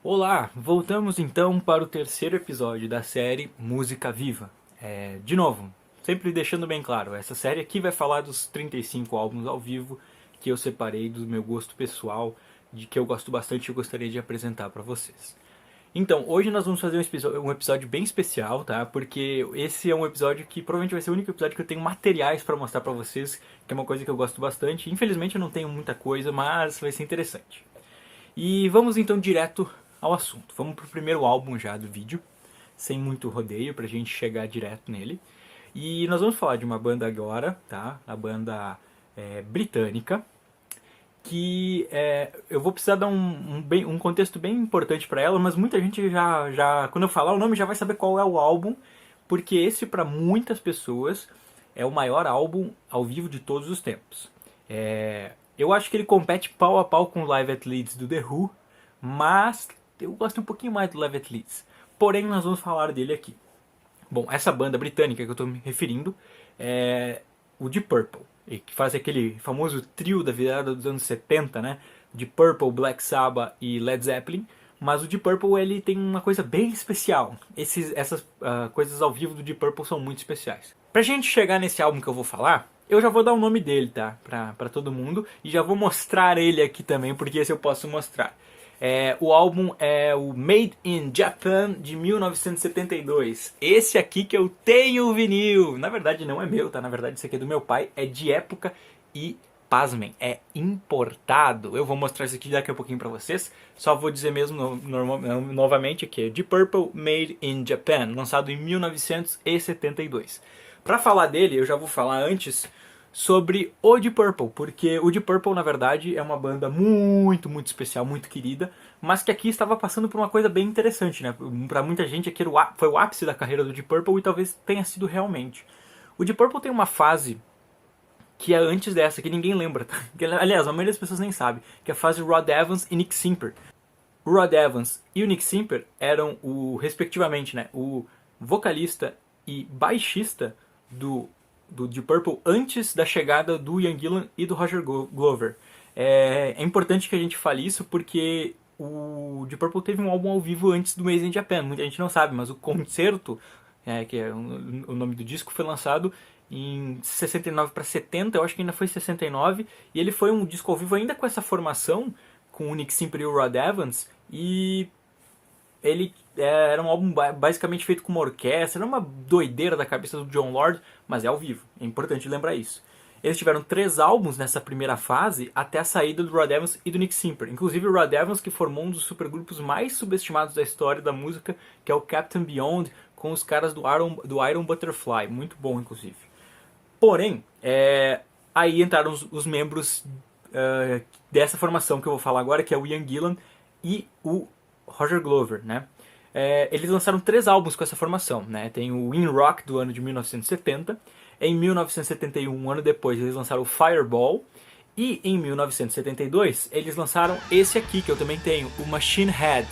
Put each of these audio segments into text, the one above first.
Olá, voltamos então para o terceiro episódio da série Música Viva. De novo, sempre deixando bem claro, essa série aqui vai falar dos 35 álbuns ao vivo que eu separei do meu gosto pessoal, de que eu gosto bastante e eu gostaria de apresentar para vocês. Então, hoje nós vamos fazer um episódio bem especial, tá? Porque esse é um episódio que provavelmente vai ser o único episódio que eu tenho materiais para mostrar para vocês, que é uma coisa que eu gosto bastante. Infelizmente eu não tenho muita coisa, mas vai ser interessante. E vamos então direto ao assunto. Vamos pro primeiro álbum já do vídeo, sem muito rodeio, pra gente chegar direto nele. E nós vamos falar de uma banda agora, tá? A banda britânica, que eu vou precisar dar um contexto bem importante para ela, mas muita gente quando eu falar o nome, já vai saber qual é o álbum, porque esse, para muitas pessoas, é o maior álbum ao vivo de todos os tempos. Eu acho que ele compete pau a pau com o Live at Leeds do The Who, mas eu gosto um pouquinho mais do Live at Leeds. Porém, nós vamos falar dele aqui. Bom, essa banda britânica que eu estou me referindo é o Deep Purple, que faz aquele famoso trio da virada dos anos 70, né? Deep Purple, Black Sabbath e Led Zeppelin. Mas o Deep Purple ele tem uma coisa bem especial. Essas coisas ao vivo do Deep Purple são muito especiais. Pra gente chegar nesse álbum que eu vou falar, eu já vou dar o nome dele, tá? Pra todo mundo. E já vou mostrar ele aqui também, porque esse eu posso mostrar. O álbum é o Made in Japan de 1972. Esse aqui que eu tenho o vinil. Na verdade não é meu, tá? Na verdade esse aqui é do meu pai. É de época e, pasmem, é importado. Eu vou mostrar isso aqui daqui a pouquinho pra vocês. Só vou dizer mesmo novamente aqui. Deep Purple Made in Japan, lançado em 1972. Pra falar dele, eu já vou falar antes sobre o Deep Purple, porque o Deep Purple na verdade é uma banda muito, muito especial, muito querida, mas que aqui estava passando por uma coisa bem interessante, né? Pra muita gente aqui foi o ápice da carreira do Deep Purple e talvez tenha sido realmente. O Deep Purple tem uma fase que é antes dessa, que ninguém lembra, tá? Aliás, a maioria das pessoas nem sabe, que é a fase Rod Evans e Nick Simper. O Rod Evans e o Nick Simper eram respectivamente, né, o vocalista e baixista do Deep Purple antes da chegada do Ian Gillan e do Roger Glover. É importante que a gente fale isso porque o Deep Purple teve um álbum ao vivo antes do Made in Japan. Muita gente não sabe, mas o Concerto, que é o nome do disco, foi lançado em 69 para 70, eu acho que ainda foi 69, e ele foi um disco ao vivo ainda com essa formação, com o Nick Simper e o Rod Evans, e ele era um álbum basicamente feito com uma orquestra, era uma doideira da cabeça do Jon Lord, mas é ao vivo, é importante lembrar isso. Eles tiveram 3 álbuns nessa primeira fase até a saída do Rod Evans e do Nick Simper. Inclusive o Rod Evans, que formou um dos supergrupos mais subestimados da história da música, que é o Captain Beyond, com os caras do Iron Butterfly. Muito bom, inclusive. Porém, aí entraram os membros dessa formação que eu vou falar agora, que é o Ian Gillan e o Roger Glover, né? Eles lançaram 3 álbuns com essa formação, né? Tem o In Rock do ano de 1970, em 1971, um ano depois, eles lançaram o Fireball, e em 1972 eles lançaram esse aqui que eu também tenho, o Machine Head,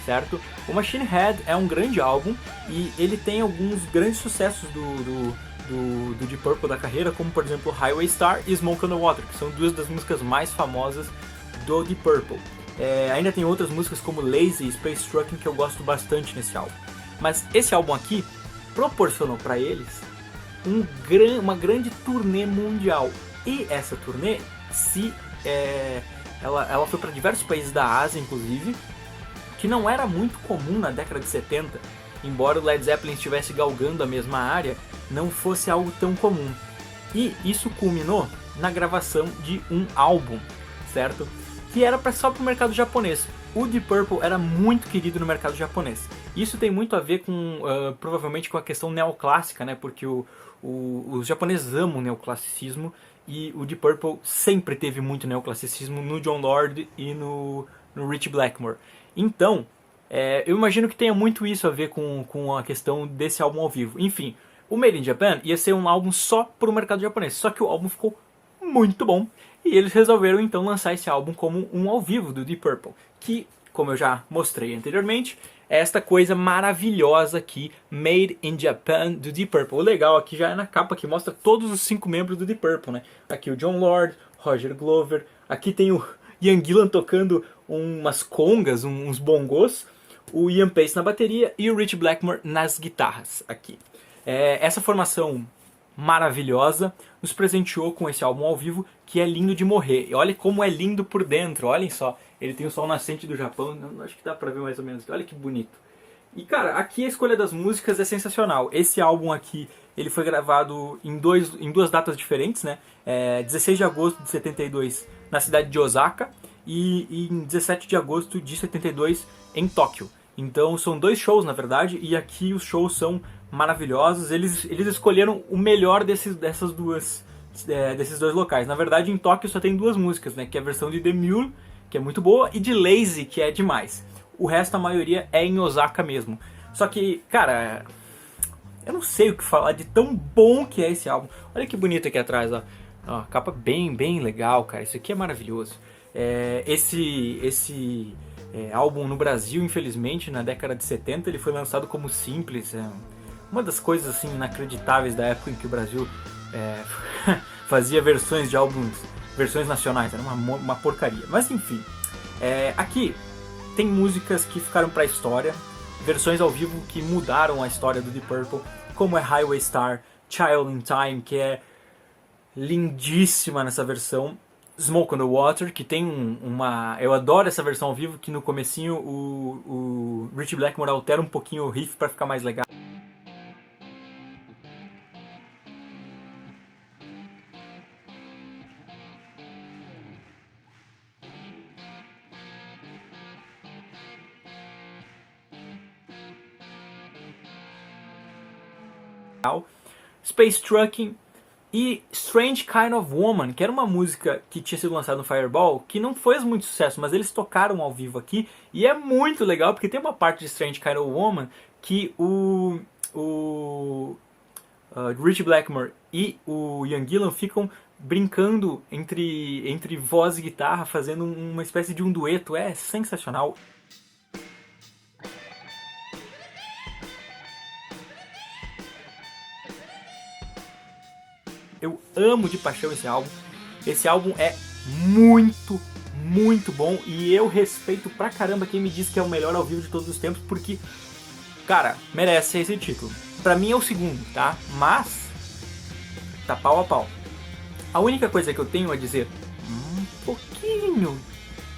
certo? O Machine Head é um grande álbum e ele tem alguns grandes sucessos do Deep Purple da carreira, como por exemplo Highway Star e Smoke on the Water, que são 2 das músicas mais famosas do Deep Purple. Ainda tem outras músicas como Lazy e Space Trucking que eu gosto bastante nesse álbum. Mas esse álbum aqui proporcionou para eles uma grande turnê mundial. E essa turnê ela foi para diversos países da Ásia, inclusive, que não era muito comum na década de 70. Embora o Led Zeppelin estivesse galgando a mesma área, não fosse algo tão comum. E isso culminou na gravação de um álbum, certo? Que era só para o mercado japonês. O Deep Purple era muito querido no mercado japonês. Isso tem muito a ver com, provavelmente, com a questão neoclássica, né? Porque os japoneses amam o neoclassicismo e o Deep Purple sempre teve muito neoclassicismo no Jon Lord e no Ritchie Blackmore. Então, eu imagino que tenha muito isso a ver com a questão desse álbum ao vivo. Enfim, o Made in Japan ia ser um álbum só para o mercado japonês, só que o álbum ficou muito bom. E eles resolveram então lançar esse álbum como um ao vivo do Deep Purple, que, como eu já mostrei anteriormente, é esta coisa maravilhosa aqui, Made in Japan do Deep Purple. O legal aqui já é na capa que mostra todos os 5 membros do Deep Purple, né? Aqui o Jon Lord, Roger Glover, aqui tem Ian Gillan tocando umas congas, uns bongos, o Ian Pace na bateria e o Rich Blackmore nas guitarras aqui. Essa formação maravilhosa nos presenteou com esse álbum ao vivo que é lindo de morrer. E olha como é lindo por dentro, olhem só. Ele tem o sol nascente do Japão, acho que dá pra ver mais ou menos. Olha que bonito. E cara, aqui a escolha das músicas é sensacional. Esse álbum aqui, ele foi gravado em duas datas diferentes, né? 16 de agosto de 72 na cidade de Osaka e em 17 de agosto de 72 em Tóquio. Então são dois shows na verdade, e aqui os shows são maravilhosos. Eles escolheram o melhor desses dois locais. Na verdade em Tóquio só tem duas músicas, né? Que é a versão de The Mule, que é muito boa, e de Lazy, que é demais. O resto, a maioria, é em Osaka mesmo. Só que, cara, eu não sei o que falar de tão bom que é esse álbum. Olha que bonito aqui atrás, ó. Ó, capa bem legal, cara. Isso aqui é maravilhoso. Esse álbum no Brasil, infelizmente, na década de 70, ele foi lançado como simples. Uma das coisas, assim, inacreditáveis da época em que o Brasil fazia versões de álbuns, versões nacionais. Era uma porcaria. Mas, enfim, aqui tem músicas que ficaram pra história, versões ao vivo que mudaram a história do Deep Purple, como é Highway Star, Child in Time, que é lindíssima nessa versão, Smoke on the Water, que tem eu adoro essa versão ao vivo, que no comecinho o Rich Blackmore altera um pouquinho o riff pra ficar mais legal. Space Trucking e Strange Kind of Woman, que era uma música que tinha sido lançada no Fireball, que não foi muito sucesso, mas eles tocaram ao vivo aqui, e é muito legal, porque tem uma parte de Strange Kind of Woman que o Rich Blackmore e o Ian Gillan ficam brincando entre voz e guitarra, fazendo uma espécie de um dueto. É sensacional. Eu amo de paixão esse álbum. Esse álbum é muito bom. E eu respeito pra caramba quem me diz que é o melhor ao vivo de todos os tempos. Porque, cara, merece esse título. Pra mim é o segundo, tá? Mas tá pau a pau. A única coisa que eu tenho a dizer, um pouquinho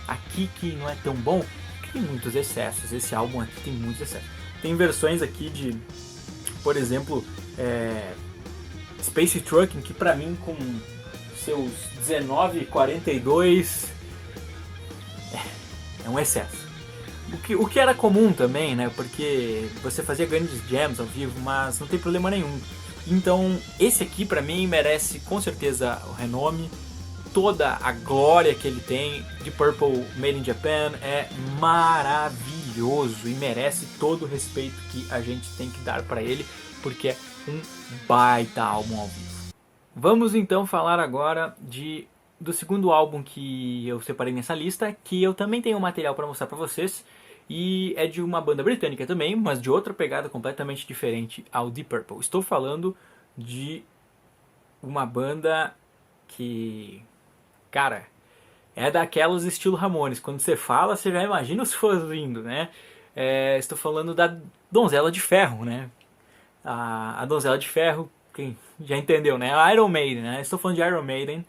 aqui que não é tão bom, que tem muitos excessos. Esse álbum aqui tem muitos excessos. Tem versões aqui de, por exemplo, Space Trucking, que pra mim com seus 19:42 é um excesso. O que era comum também, né? Porque você fazia grandes jams ao vivo, mas não tem problema nenhum. Então esse aqui pra mim merece com certeza o renome, toda a glória que ele tem. De Purple Made in Japan é maravilhoso e merece todo o respeito que a gente tem que dar pra ele, porque é um baita álbum ao vivo. Vamos então falar agora do segundo álbum que eu separei nessa lista, que eu também tenho material para mostrar para vocês, e é de uma banda britânica também, mas de outra pegada completamente diferente ao Deep Purple. Estou falando de uma banda que, cara, é daquelas estilo Ramones. Quando você fala, você já imagina os fãs vindo, né? Estou falando da Donzela de Ferro, né? A Donzela de Ferro, quem já entendeu, né? A Iron Maiden, né? Estou falando de Iron Maiden,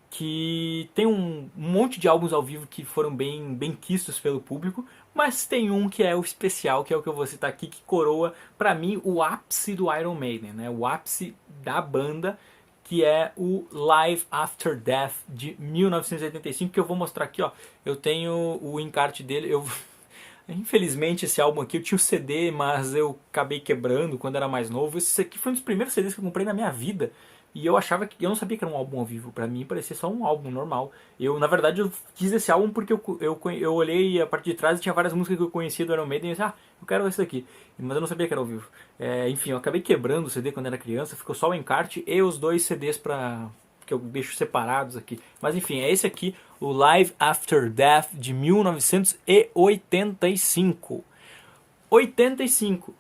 que tem um monte de álbuns ao vivo que foram bem quistos pelo público, mas tem um que é o especial, que é o que eu vou citar aqui, que coroa, pra mim, o ápice do Iron Maiden, né? O ápice da banda, que é o Live After Death de 1985, que eu vou mostrar aqui, ó. Eu tenho o encarte dele, infelizmente esse álbum aqui eu tinha o CD, mas eu acabei quebrando quando era mais novo. Esse aqui foi um dos primeiros CDs que eu comprei na minha vida. E eu não sabia que era um álbum ao vivo. Pra mim parecia só um álbum normal. Na verdade, eu quis esse álbum porque eu olhei a parte de trás e tinha várias músicas que eu conhecia do Iron Maiden e eu disse, eu quero esse daqui. Mas eu não sabia que era ao vivo. Enfim, eu acabei quebrando o CD quando era criança. Ficou só o encarte e os dois CDs que eu deixo separados aqui. Mas enfim, é esse aqui, o Live After Death de 1985. 85.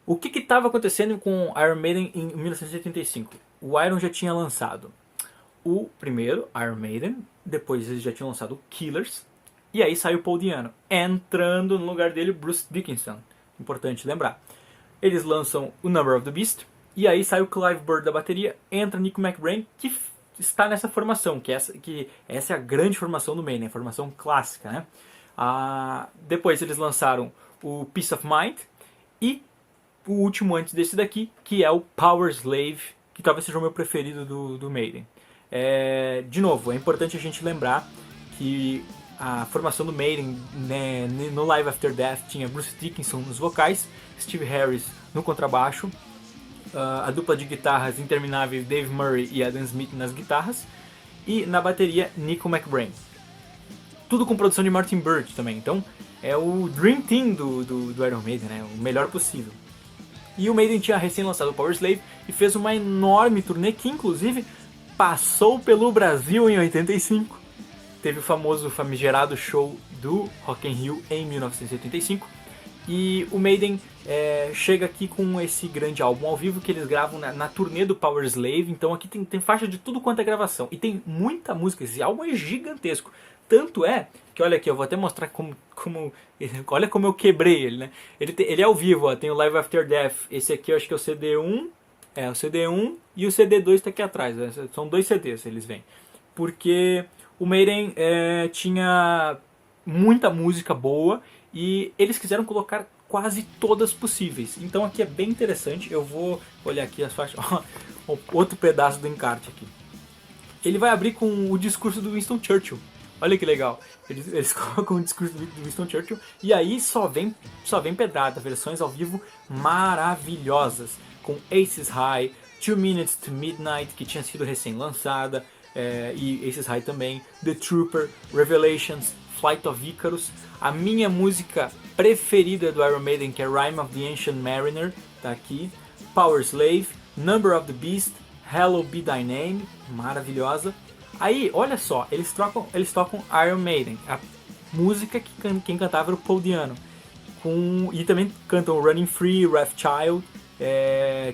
O que estava acontecendo com Iron Maiden em 1985? O Iron já tinha lançado o primeiro, Iron Maiden, depois eles já tinham lançado o Killers, e aí saiu o Paul Di'Anno, entrando no lugar dele Bruce Dickinson, importante lembrar. Eles lançam o Number of the Beast, e aí sai o Clive Burr da bateria, entra Nico McBrain, que está nessa formação, que essa é a grande formação do Maiden, a formação clássica, né? Depois eles lançaram o Peace of Mind, e o último antes desse daqui, que é o Power Slave, que talvez seja o meu preferido do Maiden. De novo, é importante a gente lembrar que a formação do Maiden, né, no Live After Death tinha Bruce Dickinson nos vocais, Steve Harris no contrabaixo, a dupla de guitarras intermináveis Dave Murray e Adam Smith nas guitarras, e na bateria Nico McBrain. Tudo com produção de Martin Birch também, então é o Dream Team do Iron Maiden, né, o melhor possível. E o Maiden tinha recém lançado o Power Slave e fez uma enorme turnê que inclusive passou pelo Brasil em 85. Teve o famoso famigerado show do Rock in Rio em 1985. E o Maiden chega aqui com esse grande álbum ao vivo que eles gravam na turnê do Power Slave. Então aqui tem faixa de tudo quanto é gravação. E tem muita música, esse álbum é gigantesco. Tanto é que, olha aqui, eu vou até mostrar como olha como eu quebrei ele, né? Ele é ao vivo, ó, tem o Live After Death. Esse aqui eu acho que é o CD1. O CD1 e o CD2 está aqui atrás. Né? São 2 CDs, eles vêm. Porque o Maiden tinha muita música boa e eles quiseram colocar quase todas possíveis. Então aqui é bem interessante. Eu vou olhar aqui as faixas. Outro pedaço do encarte aqui. Ele vai abrir com o discurso do Winston Churchill. Olha que legal. Eles colocam o discurso do Winston Churchill e aí só vem pedrada. Versões ao vivo maravilhosas. Com Aces High, 2 Minutes to Midnight, que tinha sido recém-lançada, e Aces High também, The Trooper, Revelations, Flight of Icarus. A minha música preferida do Iron Maiden, que é Rime of the Ancient Mariner, tá aqui. Power Slave, Number of the Beast, Hallowed Be Thy Name, maravilhosa. Aí, olha só, eles tocam Iron Maiden, a música que quem cantava era o Paul Di'Anno. E também cantam Running Free, Wrathchild,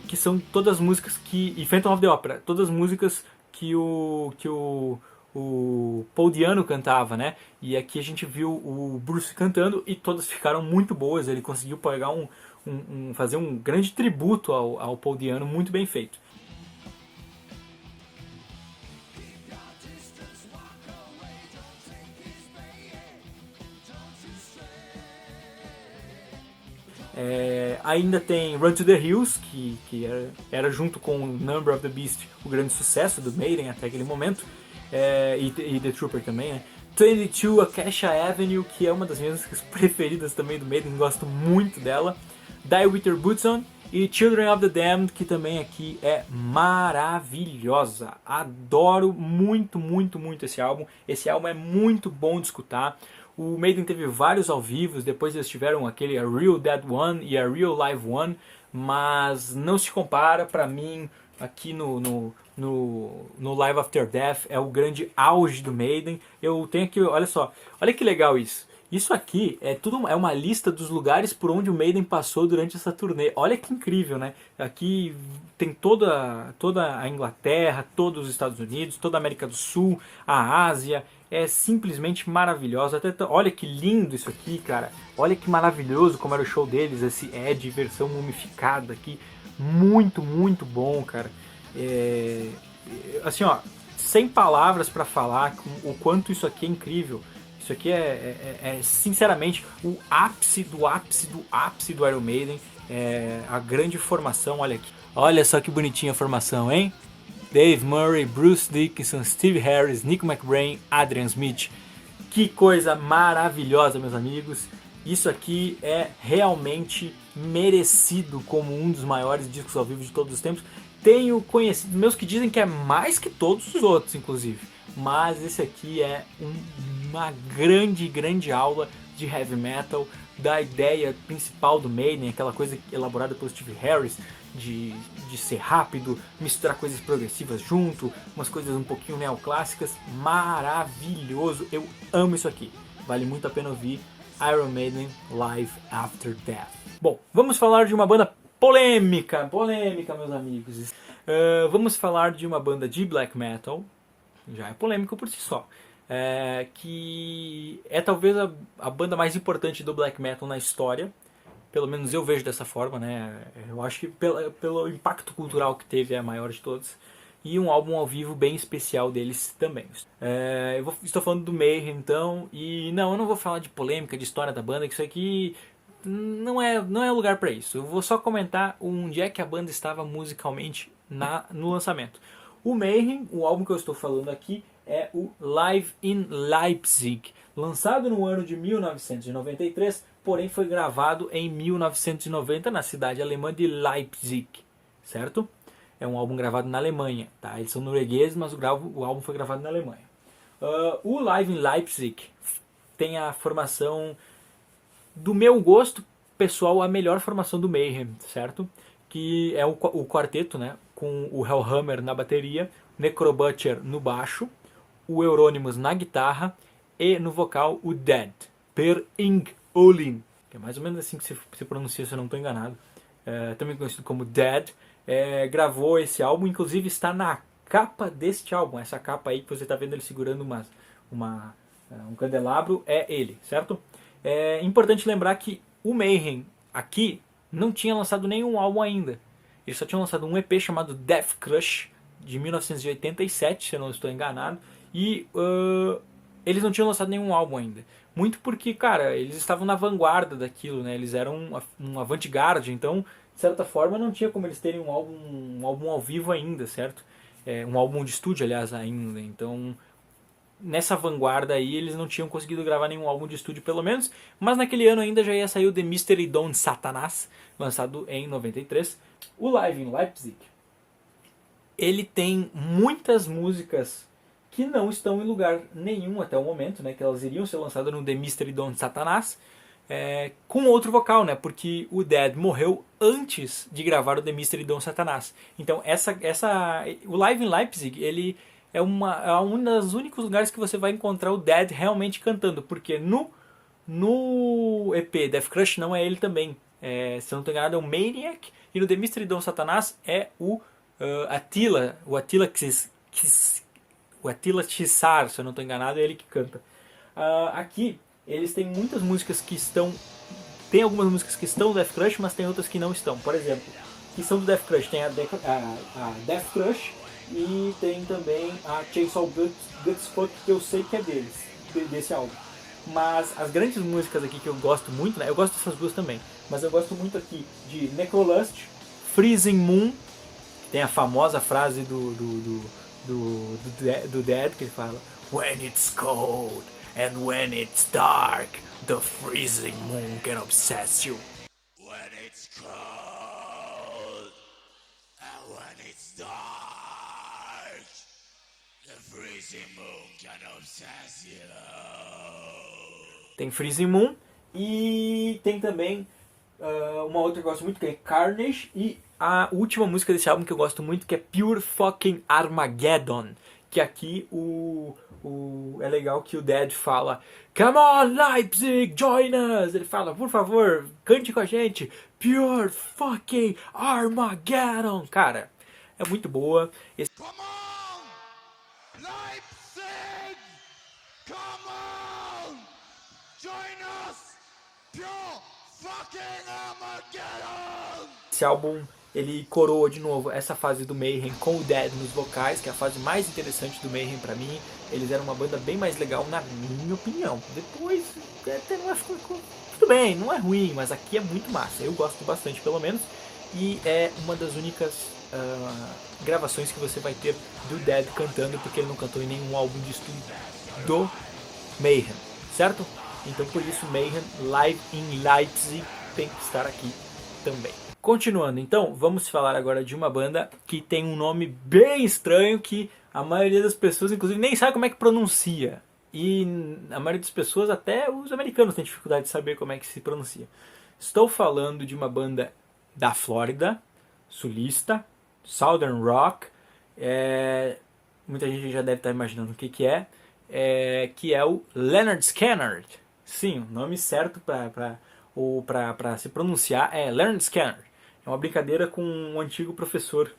que são todas as músicas e Phantom of the Opera, todas as músicas que o Paul Di'Anno cantava, né? E aqui a gente viu o Bruce cantando e todas ficaram muito boas. Ele conseguiu pegar fazer um grande tributo ao Paul Di'Anno, muito bem feito. Ainda tem Run to the Hills, que era junto com Number of the Beast o grande sucesso do Maiden até aquele momento, e The Trooper também, né? 22 Acacia Avenue, que é uma das minhas músicas preferidas também do Maiden, gosto muito dela. Die With Your Boots On e Children of the Damned, que também aqui é maravilhosa. Adoro muito, muito, muito esse álbum. Esse álbum é muito bom de escutar. O Maiden teve vários ao vivo, depois eles tiveram aquele A Real Dead One e A Real Live One, mas não se compara, pra mim, aqui no Live After Death, é o grande auge do Maiden. Eu tenho aqui, olha só, olha que legal isso. Isso aqui é uma lista dos lugares por onde o Maiden passou durante essa turnê. Olha que incrível, né? Aqui tem toda a Inglaterra, todos os Estados Unidos, toda a América do Sul, a Ásia. É simplesmente maravilhosa. Olha que lindo isso aqui, cara. Olha que maravilhoso como era o show deles, esse Ed versão mumificada aqui. Muito, muito bom, cara. Assim, ó, sem palavras pra falar o quanto isso aqui é incrível. Isso aqui é sinceramente o ápice do ápice do ápice do Iron Maiden. A grande formação, olha aqui. Olha só que bonitinha a formação, hein? Dave Murray, Bruce Dickinson, Steve Harris, Nico McBrain, Adrian Smith. Que coisa maravilhosa, meus amigos. Isso aqui é realmente merecido como um dos maiores discos ao vivo de todos os tempos. Tenho conhecidos meus que dizem que é mais que todos os outros, inclusive. Mas esse aqui é uma grande, grande aula de heavy metal, da ideia principal do Maiden, aquela coisa elaborada pelo Steve Harris, de ser rápido, misturar coisas progressivas junto, umas coisas um pouquinho neoclássicas. Maravilhoso, eu amo isso aqui. Vale muito a pena ouvir Iron Maiden Live After Death. Bom, vamos falar de uma banda polêmica, meus amigos. Vamos falar de uma banda de black metal já é polêmico por si só. Que é talvez a banda mais importante do black metal na história. Pelo menos eu vejo dessa forma, né? Eu acho que pelo impacto cultural que teve é a maior de todos. E um álbum ao vivo bem especial deles também. Estou falando do Mayhem, então, e não, eu não vou falar de polêmica, de história da banda, que isso aqui não é lugar para isso. Eu vou só comentar onde é que a banda estava musicalmente no lançamento. O Mayhem, o álbum que eu estou falando aqui, é o Live in Leipzig, lançado no ano de 1993, porém foi gravado em 1990 na cidade alemã de Leipzig, certo? É um álbum gravado na Alemanha, tá? Eles são noruegueses, mas o álbum foi gravado na Alemanha. O Live in Leipzig tem a formação, do meu gosto pessoal, a melhor formação do Mayhem, certo? Que é o quarteto, né? Com o Hellhammer na bateria, Necrobutcher no baixo, o Euronymous na guitarra e no vocal o Dead, Per Ing Olin, que é mais ou menos assim que se pronuncia, se eu não estou enganado, também conhecido como Dead. Gravou esse álbum, inclusive está na capa deste álbum, essa capa aí que você está vendo ele segurando um candelabro, é ele, certo? É importante lembrar que o Mayhem aqui não tinha lançado nenhum álbum ainda. Eles só tinham lançado um EP chamado Death Crush, de 1987, se eu não estou enganado. E eles não tinham lançado nenhum álbum ainda. Muito porque, cara, eles estavam na vanguarda daquilo, né? Eles eram um avant-garde, então, de certa forma, não tinha como eles terem um álbum ao vivo ainda, certo? Um álbum de estúdio, aliás, ainda. Então, nessa vanguarda aí, eles não tinham conseguido gravar nenhum álbum de estúdio, pelo menos. Mas naquele ano ainda já ia sair o The Mystery Dawn Satanas, lançado em 93. O Live in Leipzig, ele tem muitas músicas que não estão em lugar nenhum até o momento, né? Que elas iriam ser lançadas no The Mystery Dawn Satanas, com outro vocal, né? Porque o Dead morreu antes de gravar o The Mystery Dawn Satanas. Então o Live in Leipzig, ele é um dos únicos lugares que você vai encontrar o Dead realmente cantando, porque no EP Death Crush não é ele também. Se eu não estou enganado, é o Maniac, e no The Mystery Dawn Satanas é o Attila, o Attila Chissar, se eu não estou enganado, é ele que canta. Aqui, eles têm muitas músicas que estão... Tem algumas músicas que estão no Death Crush, mas tem outras que não estão. Por exemplo, que são do Death Crush, tem a Death Crush e tem também a Chainsaw Gutsfuck, que eu sei que é desse álbum. Mas as grandes músicas aqui que eu gosto muito, né? Eu gosto dessas duas também, mas eu gosto muito aqui de Necrolust, Freezing Moon, que tem a famosa frase do Dead, que ele fala: When it's cold and when it's dark, the freezing moon can obsess you. When it's cold and when it's dark, the freezing moon can obsess you. Tem Freezing Moon e tem também uma outra que eu gosto muito, que é Carnage, e a última música desse álbum que eu gosto muito, que é Pure Fucking Armageddon, que aqui é legal que o Dead fala: Come on Leipzig, join us! Ele fala: por favor, cante com a gente, Pure Fucking Armageddon! Cara, é muito boa. Come on Leipzig! Come on! Join us! Pure Fucking Armageddon! Esse álbum, ele coroa de novo essa fase do Mayhem com o Dead nos vocais, que é a fase mais interessante do Mayhem pra mim. Eles eram uma banda bem mais legal, na minha opinião. Depois, até não acho que tudo bem, não é ruim, mas aqui é muito massa. Eu gosto bastante, pelo menos. E é uma das únicas gravações que você vai ter do Dead cantando, porque ele não cantou em nenhum álbum de estúdio do Mayhem, certo? Então por isso Mayhem Live in Leipzig tem que estar aqui também. Continuando, então, vamos falar agora de uma banda que tem um nome bem estranho, que a maioria das pessoas, inclusive, nem sabe como é que pronuncia. E a maioria das pessoas, até os americanos, tem dificuldade de saber como é que se pronuncia. Estou falando de uma banda da Flórida, sulista, Southern Rock. Muita gente já deve estar imaginando o que é o Lynyrd Skynyrd. Sim, o nome certo para se pronunciar é Lynyrd Skynyrd. É uma brincadeira com um antigo professor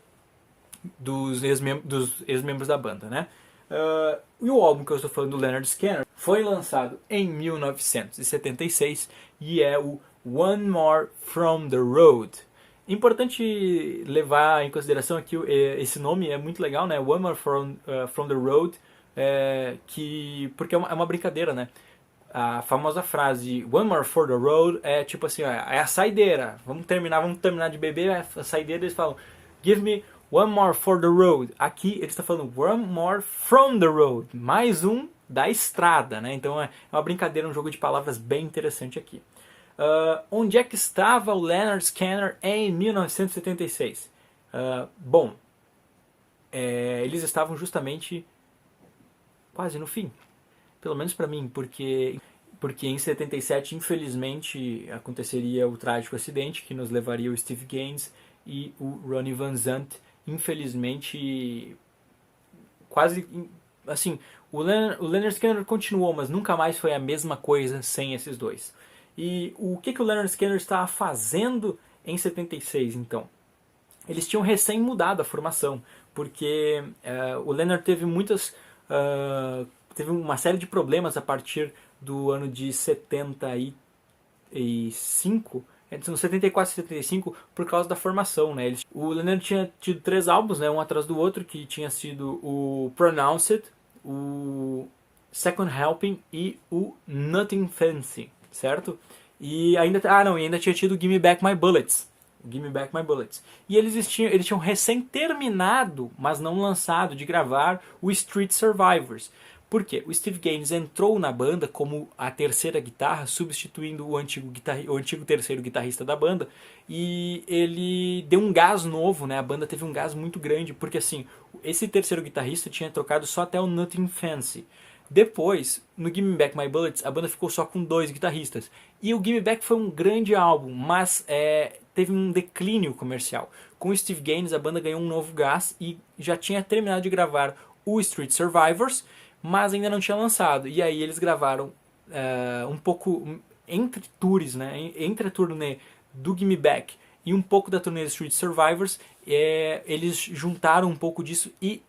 dos ex-membros da banda, né? E o álbum que eu estou falando, do Lynyrd Skynyrd, foi lançado em 1976 e é o One More From The Road. Importante levar em consideração aqui esse nome é muito legal, né? One More From The Road, porque é uma brincadeira, né? A famosa frase One More For The Road é tipo assim, é a saideira. Vamos terminar de beber, a saideira. Eles falam Give me One More For The Road. Aqui eles estão falando One More From The Road. Mais um da estrada, né? Então é uma brincadeira, um jogo de palavras bem interessante aqui. Onde é que estava o Lynyrd Skynyrd em 1976? Eles estavam justamente quase no fim. Pelo menos para mim, porque em 77, infelizmente, aconteceria o trágico acidente que nos levaria o Steve Gaines e o Ronnie Van Zant. Infelizmente, quase assim, o Lynyrd Skynyrd continuou, mas nunca mais foi a mesma coisa sem esses dois. E o que o Lynyrd Skynyrd estava fazendo em 76, então? Eles tinham recém mudado a formação, porque o Lynyrd teve uma série de problemas a partir do ano de 75, entre 74 e 75, por causa da formação, né? O Lynyrd tinha tido 3 álbuns, né, um atrás do outro, que tinha sido o Pronounced, o Second Helping e o Nothing Fancy, certo? E ainda tinha tido Gimme Back My Bullets. Gimme Back My Bullets. E eles tinham recém terminado, mas não lançado, de gravar o Street Survivors. Por quê? O Steve Gaines entrou na banda como a terceira guitarra, substituindo o antigo terceiro guitarrista da banda, e ele deu um gás novo, né? A banda teve um gás muito grande, porque assim, esse terceiro guitarrista tinha trocado só até o Nothing Fancy. Depois, no Gimme Back My Bullets, a banda ficou só com 2 guitarristas. E o Gimme Back foi um grande álbum, mas teve um declínio comercial. Com o Steve Gaines, a banda ganhou um novo gás e já tinha terminado de gravar o Street Survivors, mas ainda não tinha lançado. E aí eles gravaram um pouco entre tours, né? Entre a turnê do Gimme Back e um pouco da turnê do Street Survivors, eles juntaram um pouco disso e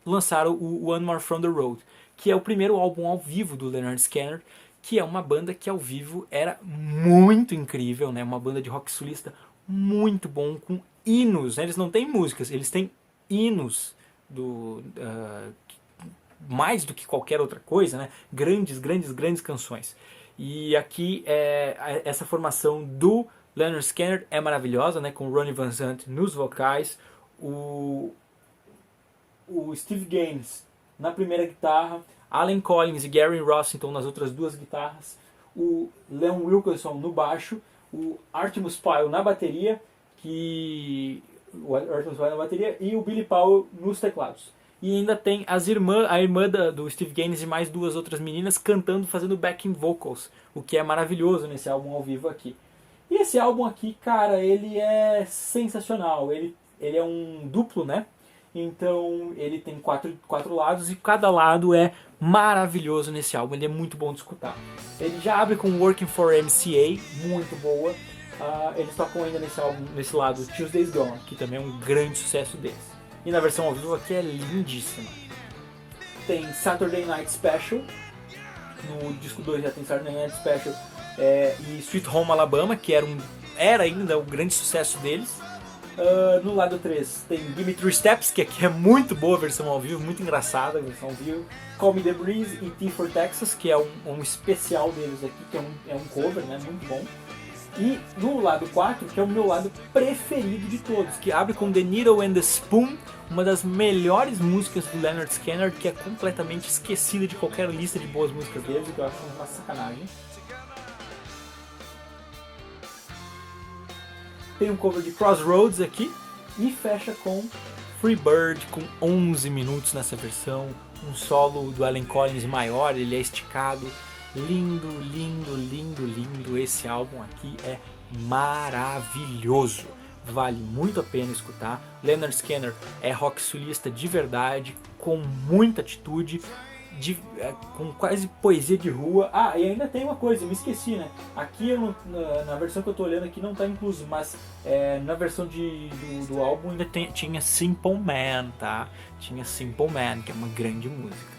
lançaram o One More From The Road, que é o primeiro álbum ao vivo do Lynyrd Skynyrd, que é uma banda que ao vivo era muito incrível, né? Uma banda de rock sulista muito bom, com hinos, né? Eles não têm músicas, eles têm hinos mais do que qualquer outra coisa, né? Grandes canções. E aqui essa formação do Lynyrd Skynyrd é maravilhosa, né? Com o Ronnie Van Zant nos vocais, o Steve Gaines na primeira guitarra, Allen Collins e Gary Rossington nas outras 2 guitarras, o Leon Wilkeson no baixo, o Artemus Pyle na bateria, e o Billy Powell nos teclados. E ainda tem a irmã do Steve Gaines e mais 2 outras meninas cantando, fazendo backing vocals, o que é maravilhoso nesse álbum ao vivo aqui. E esse álbum aqui, cara, ele é sensacional. Ele é um duplo, né? Então ele tem 4 lados e cada lado é maravilhoso nesse álbum. Ele é muito bom de escutar. Ele já abre com Working for MCA, muito boa. Eles tocam ainda nesse álbum, nesse lado, Tuesday's Gone, que também é um grande sucesso deles. E na versão ao vivo aqui é lindíssima. Tem Saturday Night Special, no disco 2 já tem Saturday Night Special, e Sweet Home Alabama, que era ainda o grande sucesso deles. No lado 3 tem Gimme 3 Steps, que aqui é muito boa a versão ao vivo, muito engraçada a versão ao vivo. Call Me The Breeze e T for Texas, que é um especial deles aqui, que é um cover, né, muito bom. E no lado 4, que é o meu lado preferido de todos, que abre com The Needle and the Spoon, uma das melhores músicas do Lynyrd Skynyrd, que é completamente esquecida de qualquer lista de boas músicas deles, que eu acho uma sacanagem. Tem um cover de Crossroads aqui, e fecha com Free Bird, com 11 minutos nessa versão, um solo do Allen Collins maior, ele é esticado. Lindo, lindo, lindo, lindo. Esse álbum aqui é maravilhoso. Vale muito a pena escutar. Lynyrd Skynyrd é rock sulista de verdade, com muita atitude, com quase poesia de rua. Ah, e ainda tem uma coisa, me esqueci, né? Aqui na versão que eu tô olhando aqui não tá incluso, mas na versão do álbum ainda tinha Simple Man, tá? Tinha Simple Man, que é uma grande música.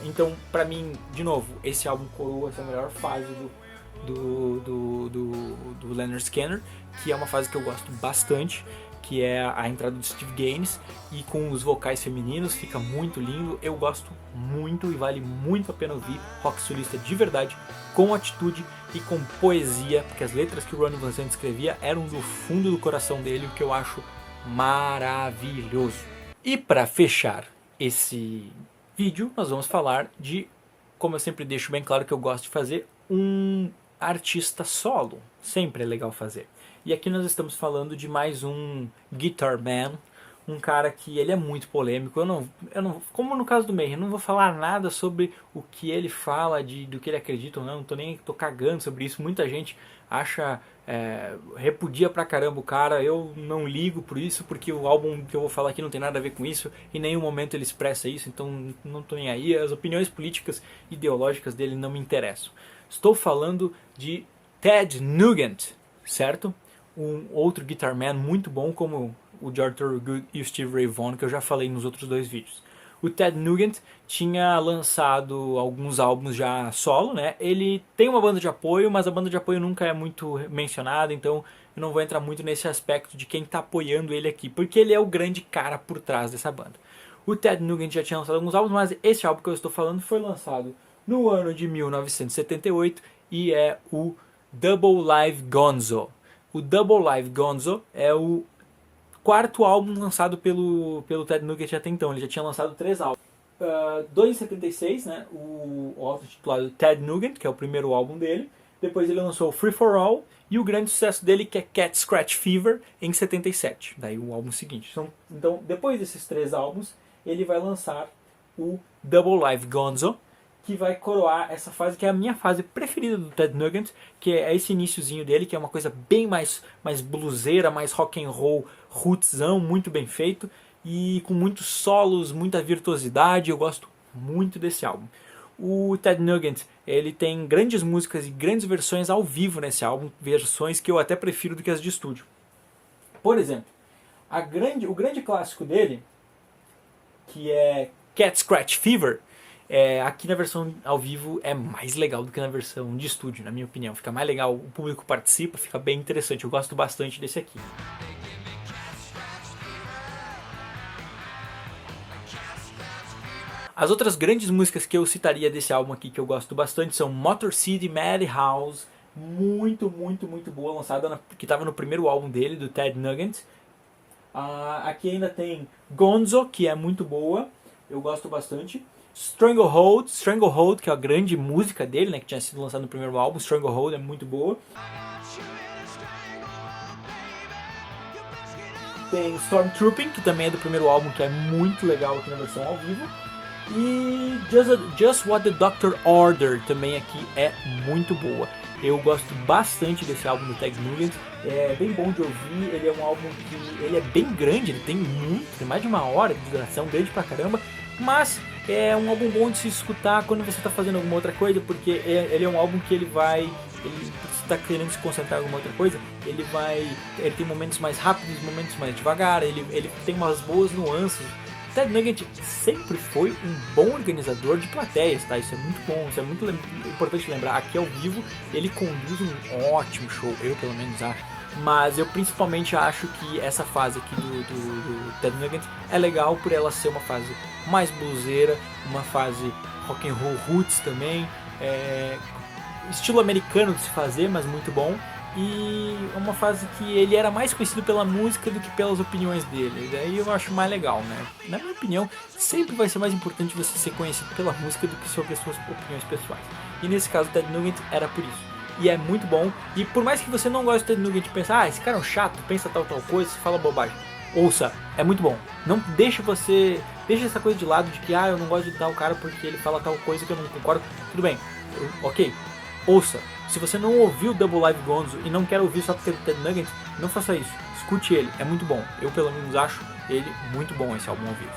Então, pra mim, de novo, esse álbum coroa essa melhor fase do Lynyrd Skynyrd, que é uma fase que eu gosto bastante, que é a entrada do Steve Gaines, e com os vocais femininos, fica muito lindo. Eu gosto muito e vale muito a pena ouvir rock sulista de verdade, com atitude e com poesia, porque as letras que o Ronnie Van Zant escrevia eram do fundo do coração dele, o que eu acho maravilhoso. E para fechar esse vídeo, nós vamos falar de, como eu sempre deixo bem claro que eu gosto de fazer, um artista solo. Sempre é legal fazer. E aqui nós estamos falando de mais um Guitar Man, um cara que ele é muito polêmico. Eu não, como no caso do Mayhem, eu não vou falar nada sobre o que ele fala, do que ele acredita ou não, tô cagando sobre isso. Muita gente acha, repudia pra caramba o cara. Eu não ligo por isso, porque o álbum que eu vou falar aqui não tem nada a ver com isso, em nenhum momento ele expressa isso, então não tô nem aí. As opiniões políticas e ideológicas dele não me interessam. Estou falando de Ted Nugent, certo? Um outro Guitar Man muito bom, como o George Thorogood e o Steve Ray Vaughan, que eu já falei nos outros dois vídeos. O Ted Nugent tinha lançado alguns álbuns já solo, né? Ele tem uma banda de apoio, mas a banda de apoio nunca é muito mencionada, então eu não vou entrar muito nesse aspecto de quem está apoiando ele aqui, porque ele é o grande cara por trás dessa banda. O Ted Nugent já tinha lançado alguns álbuns, mas esse álbum que eu estou falando foi lançado no ano de 1978 e é o Double Live Gonzo. O Double Live Gonzo é o quarto álbum lançado pelo Ted Nugent até então. Ele já tinha lançado 3 álbuns. Dois em 76, né, o álbum titulado Ted Nugent, que é o primeiro álbum dele. Depois ele lançou Free For All e o grande sucesso dele, que é Cat Scratch Fever, em 77. Daí o álbum seguinte. Então, depois desses 3 álbuns, ele vai lançar o Double Live Gonzo, que vai coroar essa fase que é a minha fase preferida do Ted Nugent, que é esse iniciozinho dele, que é uma coisa bem mais bluseira, mais rock and roll, rootzão, muito bem feito, e com muitos solos, muita virtuosidade. Eu gosto muito desse álbum. O Ted Nugent, ele tem grandes músicas e grandes versões ao vivo nesse álbum, versões que eu até prefiro do que as de estúdio. Por exemplo, o grande clássico dele, que é Cat Scratch Fever, aqui na versão ao vivo é mais legal do que na versão de estúdio, na minha opinião. Fica mais legal, o público participa, fica bem interessante. Eu gosto bastante desse aqui. As outras grandes músicas que eu citaria desse álbum aqui que eu gosto bastante são Motor City, Madhouse, muito boa, lançada que estava no primeiro álbum dele, do Ted Nugent. Aqui ainda tem Gonzo, que é muito boa, eu gosto bastante. Stranglehold, que é a grande música dele, né, que tinha sido lançada no primeiro álbum. Stranglehold é muito boa. Tem Stormtrooping, que também é do primeiro álbum, que é muito legal aqui na versão ao vivo. E Just What the Doctor Ordered também aqui é muito boa. Eu gosto bastante desse álbum do Ted Nugent, é bem bom de ouvir. Ele é um álbum que ele é bem grande, ele tem mais de 1 hora de duração, grande pra caramba, mas é um álbum bom de se escutar quando você está fazendo alguma outra coisa, porque ele é um álbum que se você está querendo se concentrar em alguma outra coisa, ele tem momentos mais rápidos, momentos mais devagar, ele tem umas boas nuances. Ted Nugent sempre foi um bom organizador de plateias, tá? Isso é muito bom, isso é muito importante lembrar. Aqui ao vivo ele conduz um ótimo show, eu pelo menos acho. Mas eu principalmente acho que essa fase aqui do Ted Nugent é legal por ela ser uma fase mais bluseira, uma fase rock and roll roots também, estilo americano de se fazer, mas muito bom. E uma fase que ele era mais conhecido pela música do que pelas opiniões dele. Daí eu acho mais legal, né? Na minha opinião, sempre vai ser mais importante você ser conhecido pela música do que sobre as suas opiniões pessoais. E nesse caso, o Ted Nugent era por isso. E é muito bom. E por mais que você não goste do Ted Nugent, pensar, esse cara é um chato, pensa tal coisa, você fala bobagem. Ouça, é muito bom. Não deixa essa coisa de lado de que eu não gosto de tal cara porque ele fala tal coisa que eu não concordo. Tudo bem, ok. Ouça. Se você não ouviu Double Live Gonzo e não quer ouvir só porque é do Ted Nugent, não faça isso. Escute ele, é muito bom. Eu pelo menos acho ele muito bom, esse álbum ao vivo.